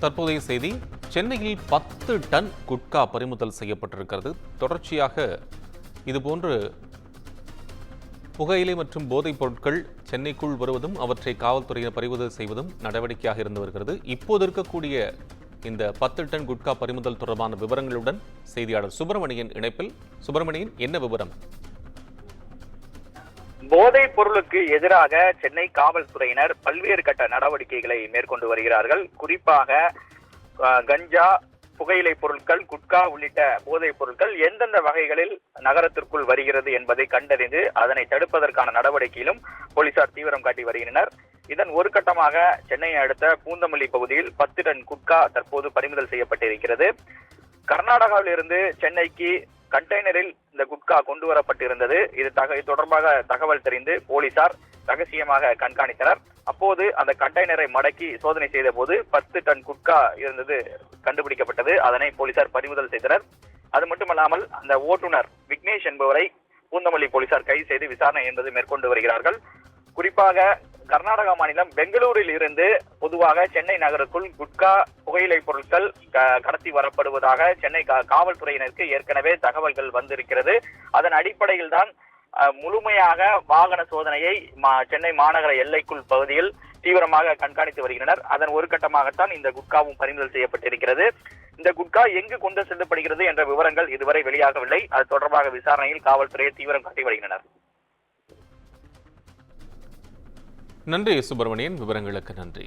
தற்போதைய செய்தி. சென்னையில் 10 டன் குட்கா பறிமுதல் செய்யப்பட்டிருக்கிறது. தொடர்ச்சியாக இதுபோன்று புகையிலை மற்றும் போதைப் பொருட்கள் சென்னைக்குள் வருவதும் அவற்றை காவல்துறையினர் பறிமுதல் செய்வதும் நடவடிக்கையாக இருந்து வருகிறது. இப்போது இருக்கக்கூடிய இந்த 10 டன் குட்கா பறிமுதல் தொடர்பான விவரங்களுடன் செய்தியாளர் சுப்பிரமணியன் இணைப்பில். சுப்பிரமணியன், என்ன விவரம்? போதைப் பொருளுக்கு எதிராக சென்னை காவல்துறையினர் பல்வேறு கட்ட நடவடிக்கைகளை மேற்கொண்டு வருகிறார்கள். குறிப்பாக கஞ்சா, புகையிலை பொருட்கள், குட்கா உள்ளிட்ட போதைப் பொருட்கள் எந்தெந்த வகைகளில் நகரத்திற்குள் வருகிறது என்பதை கண்டறிந்து அதனை தடுப்பதற்கான நடவடிக்கையிலும் போலீசார் தீவிரம் காட்டி வருகின்றனர். இதன் ஒரு கட்டமாக சென்னையை அடுத்த பூந்தமல்லி பகுதியில் 10 டன் குட்கா தற்போது பறிமுதல் செய்யப்பட்டிருக்கிறது. கர்நாடகாவில் இருந்து சென்னைக்கு கண்டெய்னரில் இந்த குட்கா கொண்டு வரப்பட்டிருந்தது. இது தொடர்பாக தகவல் தெரிந்து போலீசார் ரகசியமாக கண்காணித்தனர். அப்போது அந்த கண்டெய்னரை மடக்கி சோதனை செய்த போது 10 டன் குட்கா இருந்தது கண்டுபிடிக்கப்பட்டது. அதனை போலீசார் பறிமுதல் செய்தனர். அது மட்டுமல்லாமல் அந்த ஓட்டுநர் விக்னேஷ் என்பவரை பூந்தமல்லி போலீசார் கைது செய்து விசாரணை என்பது மேற்கொண்டு வருகிறார்கள். குறிப்பாக கர்நாடகா மாநிலம் பெங்களூரில் இருந்து பொதுவாக சென்னை நகருக்குள் குட்கா, புகையிலை பொருட்கள் கடத்தி வரப்படுவதாக சென்னை காவல்துறையினருக்கு ஏற்கனவே தகவல்கள் வந்திருக்கிறது. அதன் அடிப்படையில் தான் முழுமையாக வாகன சோதனையை சென்னை மாநகர எல்லைக்குள் பகுதியில் தீவிரமாக கண்காணித்து வருகின்றனர். அதன் ஒரு கட்டமாகத்தான் இந்த குட்காவும் பறிமுதல் செய்யப்பட்டிருக்கிறது. இந்த குட்கா எங்கு கொண்டு செல்லப்படுகிறது என்ற விவரங்கள் இதுவரை வெளியாகவில்லை. அது தொடர்பாக விசாரணையில் காவல்துறையை தீவிரம் காட்டி வருகின்றனர். நன்றி சுப்பிரமணியன், விவரங்களுக்கு நன்றி.